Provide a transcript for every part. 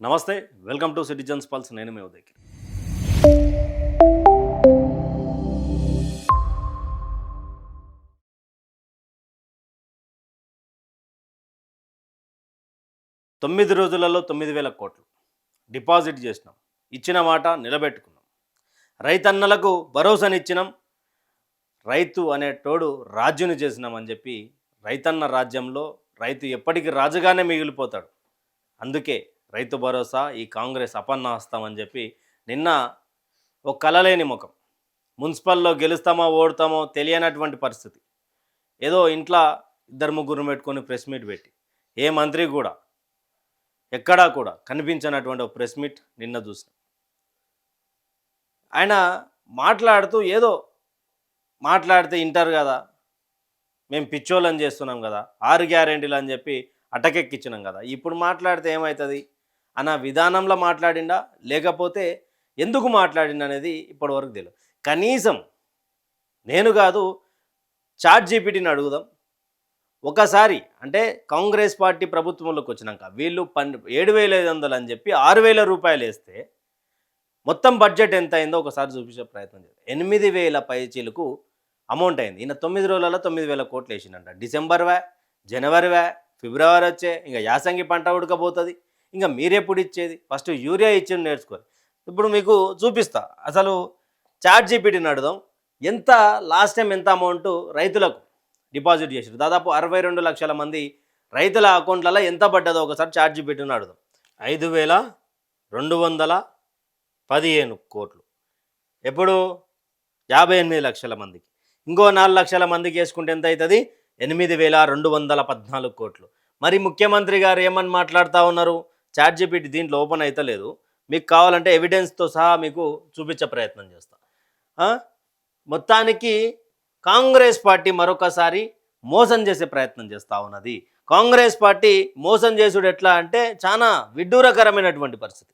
నమస్తే. Welcome to citizens pulse. నేను మీ ఉదయ్. 9 రోజులలో 9,000 కోట్లు డిపాజిట్ చేసినాం. ఇచ్చిన మాట నిలబెట్టుకున్నాం. రైతన్నలకు భరోసానిచ్చినాం. రైతు అనేటోడు రాజుని చేసినామని చెప్పి రైతన్న రాజ్యంలో రైతు ఎప్పటికీ రాజుగానే మిగిలిపోతాడు. అందుకే రైతు భరోసా ఈ కాంగ్రెస్ అపన్నహస్తం అని చెప్పి నిన్న ఒక కలలేని ముఖం. మున్సిపల్లో గెలుస్తామో ఓడతామో తెలియనటువంటి పరిస్థితి. ఏదో ఇంట్లో ఇద్దరు ముగ్గురు పెట్టుకొని ప్రెస్ మీట్ పెట్టి ఏ మంత్రి కూడా ఎక్కడా కూడా కనిపించినటువంటి ఒక ప్రెస్ మీట్ నిన్న చూసిన. ఆయన మాట్లాడుతూ ఏదో మాట్లాడితే వింటారు కదా, మేము పిచ్చోళ్ళని చేస్తున్నాం కదా, 6 గ్యారెంటీలు అని చెప్పి అటకెక్కించినాం కదా, ఇప్పుడు మాట్లాడితే ఏమవుతుంది అన్న విధానంలో మాట్లాడిండా లేకపోతే ఎందుకు మాట్లాడిండా అనేది ఇప్పటివరకు తెలియదు. కనీసం నేను కాదు చాట్ జీపీటీని అడుగుదాం. ఒకసారి అంటే కాంగ్రెస్ పార్టీ ప్రభుత్వంలోకి వచ్చినాక వీళ్ళు 7,500 అని చెప్పి 6,000 రూపాయలు వేస్తే మొత్తం బడ్జెట్ ఎంత అయిందో ఒకసారి చూపించే ప్రయత్నం చేద్దాం. 8,000 పైచీలకు అమౌంట్ అయింది. ఈయన 9 రోజులలో 9,000 కోట్లు వేసిండంట. డిసెంబర్ వే, జనవరి వే, ఫిబ్రవరి వచ్చే, ఇంకా యాసంగి పంట ఉడకపోతుంది. ఇంకా మీరెప్పుడు ఇచ్చేది? ఫస్ట్ యూరియా ఇచ్చి నేర్చుకోవాలి. ఇప్పుడు మీకు చూపిస్తా. అసలు చాట్ జీపీటీని అడుగుదాం. ఎంత లాస్ట్ టైం ఎంత అమౌంట్ రైతులకు డిపాజిట్ చేసారు? దాదాపు 62 లక్షల మంది రైతుల అకౌంట్లలో ఎంత పడ్డదో ఒకసారి చాట్ జీపీటీని అడుగుదాం. 5,215 కోట్లు. ఎప్పుడు? 58 లక్షల మందికి. ఇంకో 4 లక్షల మందికి వేసుకుంటే ఎంత అవుతుంది? 8,214 కోట్లు. మరి ముఖ్యమంత్రి గారు ఏమని మాట్లాడుతూ ఉన్నారు? చాట్ జీపీటీ దీంట్లో ఓపెన్ అవుతలేదు. మీకు కావాలంటే ఎవిడెన్స్తో సహా మీకు చూపించే ప్రయత్నం చేస్తా. మొత్తానికి కాంగ్రెస్ పార్టీ మరొకసారి మోసం చేసే ప్రయత్నం చేస్తూ ఉన్నది. కాంగ్రెస్ పార్టీ మోసం చేసుడు ఎట్లా అంటే చాలా విడ్డూరకరమైనటువంటి పరిస్థితి.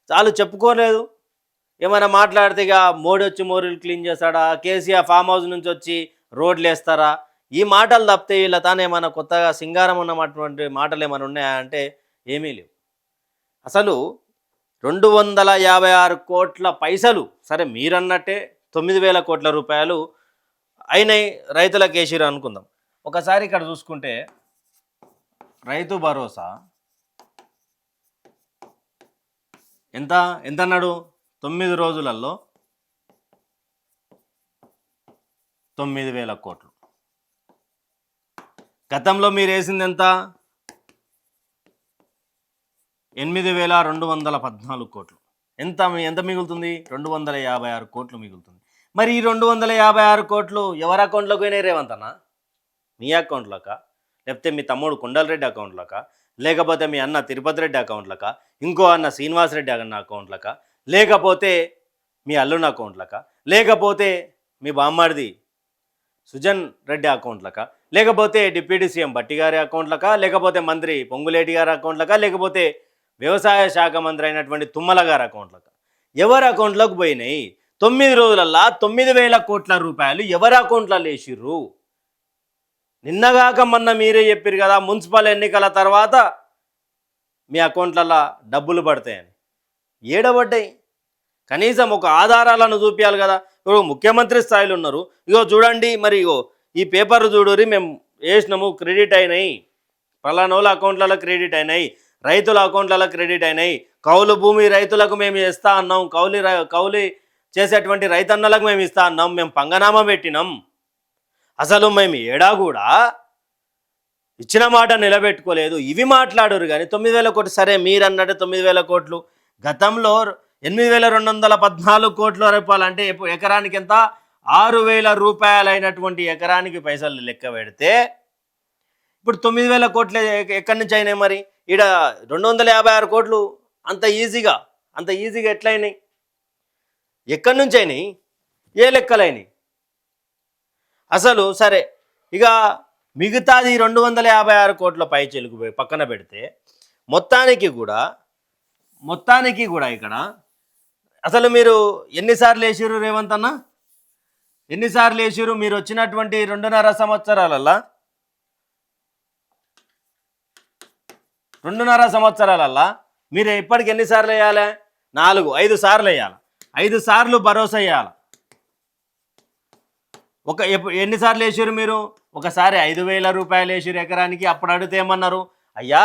చాలు చెప్పుకోలేదు, ఏమైనా మాట్లాడితే ఇక మోడీ వచ్చి మోరీలు క్లీన్ చేస్తాడా, కేసీఆర్ ఫామ్ హౌస్ నుంచి వచ్చి రోడ్లు వేస్తారా, ఈ మాటలు తప్పితే ఇలా తానేమైనా కొత్తగా సింగారం ఉన్నటువంటి మాటలు ఏమైనా ఉన్నాయా అంటే ఏమీ లేవు. అసలు 256 కోట్ల పైసలు, సరే మీరన్నట్టే 9,000 కోట్ల రూపాయలు అయినాయి రైతులకు వేసిరు అనుకుందాం. ఒకసారి ఇక్కడ చూసుకుంటే రైతు భరోసా ఎంత ఎంత అన్నాడు? 9 రోజులలో 9,000 కోట్లు. గతంలో మీరు వేసింది ఎంత? 8,214 కోట్లు. ఎంత ఎంత మిగులుతుంది? 256 కోట్లు మిగులుతుంది. మరి ఈ 256 కోట్లు ఎవరి అకౌంట్లోకి పోయినాయి రేవంత్ అన్న? మీ అకౌంట్లోకా, లేకపోతే మీ తమ్ముడు కొండలరెడ్డి అకౌంట్లోకా, లేకపోతే మీ అన్న తిరుపతి రెడ్డి అకౌంట్లోకా, ఇంకో అన్న శ్రీనివాసరెడ్డి అన్న అకౌంట్లోకా, లేకపోతే మీ అల్లుని అకౌంట్లోకా, లేకపోతే మీ బామ్మాడిది సుజన్ రెడ్డి అకౌంట్లకా, లేకపోతే డిప్యూటీ సీఎం బట్టి గారి అకౌంట్లకా, లేకపోతే మంత్రి పొంగులేటి గారి అకౌంట్లకా, లేకపోతే వ్యవసాయ శాఖ మంత్రి అయినటువంటి తుమ్మల గారి అకౌంట్లకా? ఎవరి అకౌంట్లోకి పోయినాయి? 9 రోజులల్లా 9,000 కోట్ల రూపాయలు ఎవరి అకౌంట్లలో వేసిర్రు? నిన్నగాక మొన్న మీరే చెప్పారు కదా, మున్సిపల్ ఎన్నికల తర్వాత మీ అకౌంట్లలో డబ్బులు పడతాయని. ఏడబడ్డాయి? కనీసం ఒక ఆధారాలను చూపించాలి కదా. ఇప్పుడు ముఖ్యమంత్రి స్థాయిలో ఉన్నారు. ఇగో చూడండి, మరి ఇగో ఈ పేపర్ చూడురి, మేము వేసినాము, క్రెడిట్ అయినాయి, పలానోళ్ళ అకౌంట్లలో క్రెడిట్ అయినాయి, రైతుల అకౌంట్లలో క్రెడిట్ అయినాయి, కౌలు భూమి రైతులకు మేము ఇస్తా అన్నాం, కౌలు చేసేటువంటి రైతన్నలకు మేము ఇస్తా అన్నాం, మేము పంగనామా పెట్టినాం. అసలు మేము ఏడా కూడా ఇచ్చిన మాట నిలబెట్టుకోలేదు. ఇవి మాట్లాడరు కానీ 9,000 కోట్లు. సరే మీరు అన్నట్టు 9,000 కోట్లు. గతంలో 8,214 కోట్ల రూపాయలు అంటే ఎకరానికి ఎంత? 6,000 రూపాయలు అయినటువంటి ఎకరానికి పైసలు లెక్క పెడితే ఇప్పుడు 9,000 కోట్లు ఎక్కడి నుంచి అయినాయి? మరి ఈడ 256 కోట్లు అంత ఈజీగా ఎట్లయినాయి? ఎక్కడి నుంచి అయినాయి? ఏ లెక్కలైనాయి అసలు? సరే, ఇక మిగతాది 256 కోట్ల పైచెలుకు పక్కన పెడితే మొత్తానికి కూడా ఇక్కడ అసలు మీరు ఎన్నిసార్లు వేసిరు రేవంత్ అన్న? ఎన్నిసార్లు వేసిరు? మీరు వచ్చినటువంటి 2.5 సంవత్సరాలల్లా మీరు ఇప్పటికి ఎన్నిసార్లు వేయాలి? 5 సార్లు వేయాలి. 5 సార్లు భరోసా వేయాలి. ఎన్నిసార్లు వేసారు మీరు? ఒకసారి 5,000 రూపాయలు వేసారు ఎకరానికి. అప్పుడు అడిగితే ఏమన్నారు? అయ్యా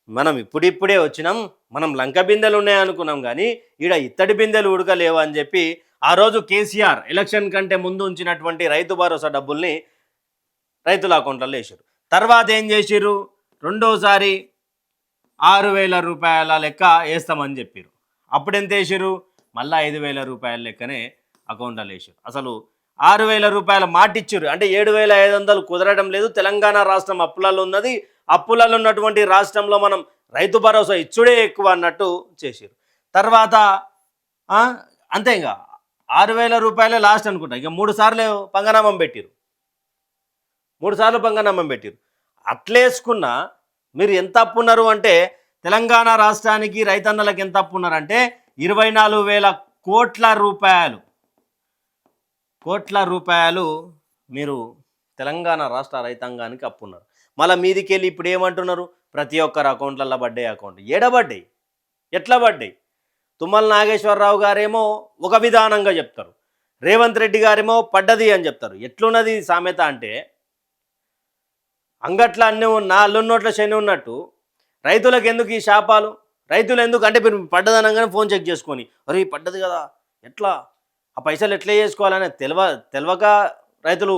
మనం ఇప్పుడిప్పుడే వచ్చినాం, మనం లంక బిందెలు ఉన్నాయనుకున్నాం, కానీ ఈడ ఇత్తడి బిందెలు ఉడకలేవు అని చెప్పి ఆ రోజు కేసీఆర్ ఎలక్షన్ కంటే ముందు ఉంచినటువంటి రైతు భరోసా డబ్బుల్ని రైతుల అకౌంట్లలో వేసారు. తర్వాత ఏం చేసిర్రు? రెండోసారి 6,000 రూపాయల లెక్క వేస్తామని చెప్పారు. అప్పుడు ఎంత వేసారు? మళ్ళీ 5,000 రూపాయల లెక్కనే అకౌంట్లో వేసారు. అసలు 6,000 రూపాయల మాట ఇచ్చారు. అంటే 7,500 కుదరడం లేదు. తెలంగాణ రాష్ట్రం అప్పులలో ఉన్నది. అప్పులలో ఉన్నటువంటి రాష్ట్రంలో మనం రైతు భరోసా ఇచ్చుడే ఎక్కువ అన్నట్టు చేసారు. తర్వాత అంతే, ఇంకా 6,000 రూపాయలే లాస్ట్ అనుకుంటా. ఇక 3 సార్లు పంగనామం పెట్టారు. 3 సార్లు పంగనామం పెట్టారు. అట్లేసుకున్న మీరు ఎంత అప్పున్నారు అంటే, తెలంగాణ రాష్ట్రానికి రైతన్నలకు ఎంత అప్పున్నారంటే 24,000 కోట్ల రూపాయలు మీరు తెలంగాణ రాష్ట్ర రైతాంగానికి అప్పున్నారు. మళ్ళీ మీదికెళ్ళి ఇప్పుడు ఏమంటున్నారు? ప్రతి ఒక్కరు అకౌంట్లలో పడ్డాయి. అకౌంట్ ఏడబడ్డాయి? ఎట్లా పడ్డాయి? తుమ్మల నాగేశ్వరరావు గారేమో ఒక విధానంగా చెప్తారు, రేవంత్ రెడ్డి గారేమో పడ్డది అని చెప్తారు. ఎట్లున్నది సామెత అంటే, అంగట్ల అన్నీ ఉన్నా అల్లున్నోట్ల శని ఉన్నట్టు రైతులకు ఎందుకు ఈ శాపాలు? రైతులు ఎందుకు అంటే, మీరు పడ్డదనగానే ఫోన్ చెక్ చేసుకొని, అరే పడ్డది కదా, ఎట్లా ఆ పైసలు ఎట్లా చేసుకోవాలని తెలియక రైతులు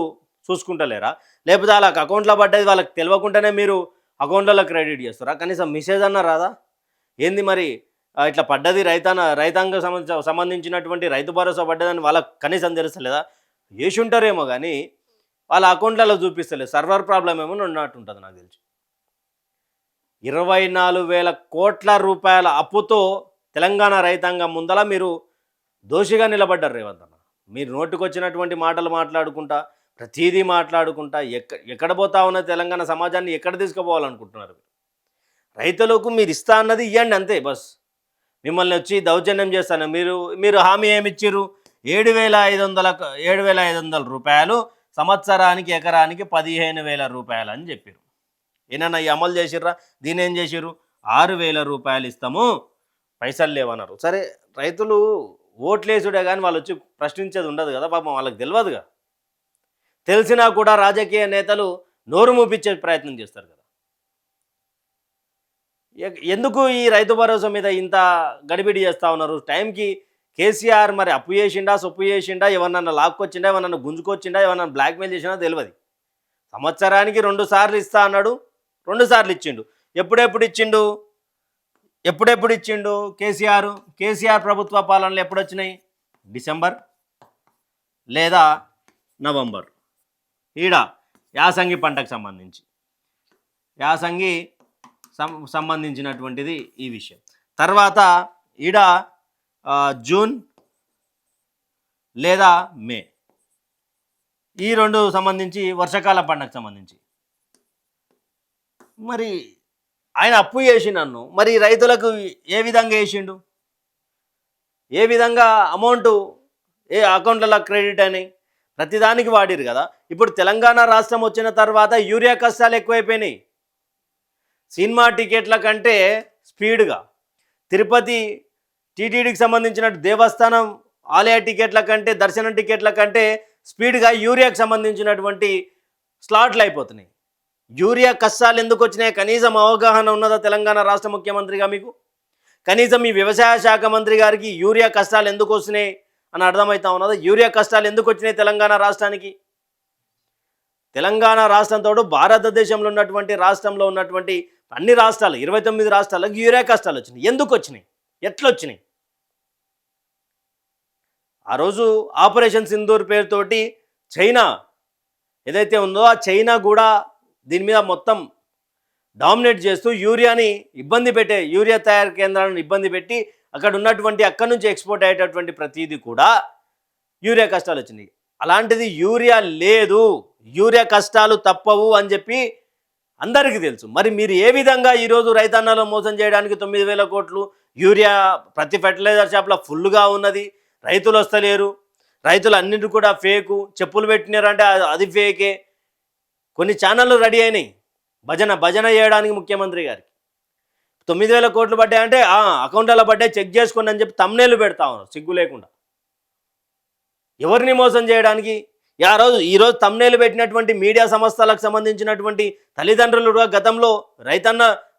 చూసుకుంటలేరా? లేకపోతే వాళ్ళకి అకౌంట్లో పడ్డది వాళ్ళకి తెలియకుండానే మీరు అకౌంట్లలో క్రెడిట్ చేస్తారా? కనీసం మెసేజ్ అన్నా రాదా? ఏంది మరి ఇట్లా పడ్డది రైతాంగ సంబంధించినటువంటి రైతు భరోసా పడ్డదని వాళ్ళకి కనీసం తెలుస్తలేదా? వేసి ఉంటారేమో కానీ వాళ్ళ అకౌంట్లలో చూపిస్తలేదు. సర్వర్ ప్రాబ్లం ఏమో ఉన్నట్టుంటుంది నాకు తెలిసి. 24,000 కోట్ల రూపాయల అప్పుతో తెలంగాణ రైతాంగం ముందల మీరు దోషిగా నిలబడ్డారు రేవంత్ అన్న. మీరు నోటుకొచ్చినటువంటి మాటలు మాట్లాడుకుంటా, ప్రతిదీ మాట్లాడుకుంటా ఎక్కడ పోతా ఉన్న తెలంగాణ సమాజాన్ని ఎక్కడ తీసుకుపోవాలనుకుంటున్నారు? రైతులకు మీరు ఇస్తా అన్నది ఇవ్వండి అంతే, బస్. మిమ్మల్ని వచ్చి దౌర్జన్యం చేస్తాను. మీరు హామీ ఏమిచ్చారు? 7,500 రూపాయలు సంవత్సరానికి, ఎకరానికి 15,000 రూపాయలు అని చెప్పారు. ఏనన్నా ఈ అమలు చేసిర్రా? దీని ఏం చేసిర్రు? 6,000 రూపాయలు ఇస్తాము, పైసలు లేవన్నారు. సరే, రైతులు ఓట్లేసుడే కానీ వాళ్ళు వచ్చి ప్రశ్నించేది ఉండదు కదా పాపం, వాళ్ళకి తెలియదుగా. తెలిసినా కూడా రాజకీయ నేతలు నోరు మూపించే ప్రయత్నం చేస్తారు కదా. ఎందుకు ఈ రైతు భరోసా మీద ఇంత గడిబిడి చేస్తూ ఉన్నారు? టైంకి కేసీఆర్ మరి అప్పు చేసిండా, సొప్పు చేసిండా, ఎవరన్నా లాక్కొచ్చిండా, ఎవరన్నా గుంజుకొచ్చిండా, ఎవరన్నా బ్లాక్మెయిల్ చేసినా తెలియదు. సంవత్సరానికి 2 సార్లు ఇస్తా అన్నాడు, 2 సార్లు ఇచ్చిండు. ఎప్పుడెప్పుడు ఇచ్చిండు కేసీఆర్ ప్రభుత్వ పాలనలు ఎప్పుడు వచ్చినాయి? డిసెంబర్ లేదా నవంబర్. ఈడ యాసంగి పంటకు సంబంధించినటువంటిది ఈ విషయం. తర్వాత ఈడ జూన్ లేదా మే, ఈ 2 సంబంధించి వర్షాకాల పంటకు సంబంధించి. మరి ఆయన అప్పు చేసి నన్ను మరి రైతులకు ఏ విధంగా వేసిండు? ఏ విధంగా అమౌంట్ ఏ అకౌంట్లలో క్రెడిట్ అని ప్రతిదానికి వాడిరు కదా. ఇప్పుడు తెలంగాణ రాష్ట్రం వచ్చిన తర్వాత యూరియా కష్టాలు ఎక్కువైపోయినాయి. సినిమా టికెట్ల కంటే స్పీడ్గా, తిరుపతి టీటీడీకి సంబంధించిన దేవస్థానం ఆలయ టికెట్ల కంటే, దర్శనం టికెట్ల కంటే స్పీడ్గా యూరియాకి సంబంధించినటువంటి స్లాట్లు అయిపోతున్నాయి. యూరియా కష్టాలు ఎందుకు వచ్చినాయి? కనీసం అవగాహన ఉన్నదా తెలంగాణ రాష్ట్ర ముఖ్యమంత్రిగా మీకు? కనీసం ఈ వ్యవసాయ శాఖ మంత్రి గారికి యూరియా కష్టాలు ఎందుకు వస్తున్నాయి అని అర్థమవుతా ఉన్నదా? యూరియా కష్టాలు ఎందుకు వచ్చినాయి తెలంగాణ రాష్ట్రానికి? తెలంగాణ రాష్ట్రంతో భారతదేశంలో ఉన్నటువంటి రాష్ట్రంలో ఉన్నటువంటి అన్ని రాష్ట్రాలు 29 రాష్ట్రాలకు యూరియా కష్టాలు వచ్చినాయి. ఎందుకు వచ్చినాయి? ఎట్లొచ్చినాయి? ఆ రోజు ఆపరేషన్ సింధూర్ పేరుతోటి చైనా ఏదైతే ఉందో ఆ చైనా కూడా దీని మీద మొత్తం డామినేట్ చేస్తూ యూరియా తయారు కేంద్రాలను ఇబ్బంది పెట్టి అక్కడి నుంచి ఎక్స్పోర్ట్ అయ్యేటటువంటి ప్రతిదీ కూడా యూరియా కష్టాలు వచ్చినాయి. అలాంటిది యూరియా లేదు, యూరియా కష్టాలు తప్పవు అని చెప్పి అందరికీ తెలుసు. మరి మీరు ఏ విధంగా ఈరోజు రైతన్నలో మోసం చేయడానికి 9,000 కోట్లు యూరియా ప్రతి ఫెర్టిలైజర్ షాప్లో ఫుల్గా ఉన్నది, రైతులు వస్తలేరు, రైతులు అన్నింటి కూడా ఫేకు, చెప్పులు పెట్టినారంటే అది ఫేకే. కొన్ని ఛానళ్ళు రెడీ అయినాయి భజన చేయడానికి ముఖ్యమంత్రి గారికి. 9,000 కోట్లు పడ్డాయంటే అకౌంట్లలో పడ్డాయి చెక్ చేసుకోండి అని చెప్పి తమ్నేలు పెడతా ఉన్నారు సిగ్గు లేకుండా. ఎవరిని మోసం చేయడానికి? ఈరోజు తమ్నేలు పెట్టినటువంటి మీడియా సంస్థలకు సంబంధించినటువంటి తల్లిదండ్రులు గతంలో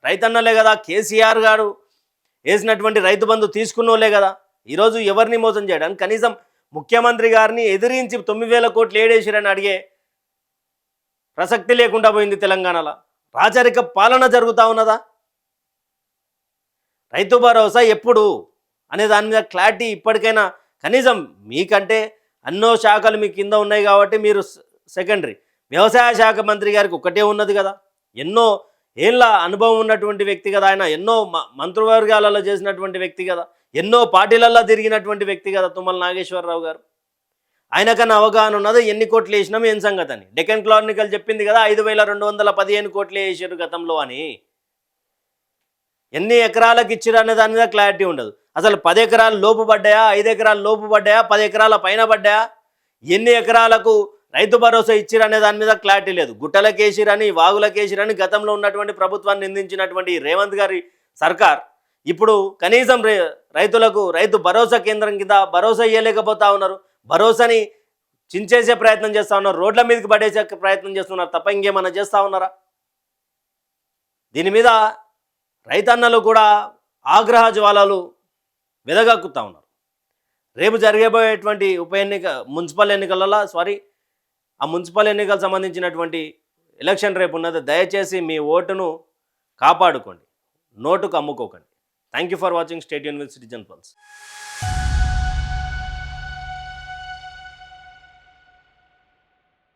రైతన్నలే కదా, కేసీఆర్ గారు వేసినటువంటి రైతు బంధు తీసుకున్నోళ్ళే కదా. ఈరోజు ఎవరిని మోసం చేయడానికి? కనీసం ముఖ్యమంత్రి గారిని ఎదిరించి 9,000 కోట్లు ఏడేసిరని అడిగే ప్రసక్తి లేకుండా పోయింది తెలంగాణలో. రాచరిక పాలన జరుగుతూ ఉన్నదా? రైతు భరోసా ఎప్పుడు అనే దాని మీద క్లారిటీ ఇప్పటికైనా కనీసం మీకంటే అన్నో శాఖలు మీ కింద ఉన్నాయి కాబట్టి మీరు సెకండరీ. వ్యవసాయ శాఖ మంత్రి గారికి ఒకటే ఉన్నది కదా, ఎన్నో ఏళ్ళ అనుభవం ఉన్నటువంటి వ్యక్తి కదా ఆయన, ఎన్నో మంత్రివర్గాలలో చేసినటువంటి వ్యక్తి కదా, ఎన్నో పార్టీలలో తిరిగినటువంటి వ్యక్తి కదా తుమ్మల నాగేశ్వరరావు గారు. ఆయనకన్నా అవగాహన ఉన్నది ఎన్ని కోట్లు వేసినాం ఏం సంగతి అని. డెక్కన్ క్రానికల్ చెప్పింది కదా 5,215 కోట్లు వేసారు గతంలో అని. ఎన్ని ఎకరాలకు ఇచ్చిరు అనే దాని మీద క్లారిటీ ఉండదు. అసలు 10 ఎకరాలు లోపు పడ్డాయా, 5 ఎకరాలు లోపు పడ్డాయా, 10 ఎకరాల పైన పడ్డాయా, ఎన్ని ఎకరాలకు రైతు భరోసా ఇచ్చిరు అనే దాని మీద క్లారిటీ లేదు. గుట్టలకేసిరని, వాగులకేసిరని గతంలో ఉన్నటువంటి ప్రభుత్వాన్ని నిందించినటువంటి రేవంత్ గారి సర్కార్ ఇప్పుడు కనీసం రైతులకు రైతు భరోసా కేంద్రం కింద భరోసా ఇవ్వలేకపోతా ఉన్నారు. భరోసాని చించేసే ప్రయత్నం చేస్తూ ఉన్నారు, రోడ్ల మీదకి పడేసే ప్రయత్నం చేస్తున్నారు తప్ప ఇంకేమన్నా చేస్తూ ఉన్నారా? దీని మీద రైతన్నలు కూడా ఆగ్రహ జ్వాలలు వెదగక్కుతూ ఉన్నారు. రేపు జరగబోయేటువంటి మున్సిపల్ ఎన్నికలకు సంబంధించినటువంటి ఎలక్షన్ రేపు ఉన్నది. దయచేసి మీ ఓటును కాపాడుకోండి, నోటుకు అమ్ముకోకండి. Thank you for watching. Stay tuned with Citizen pulse.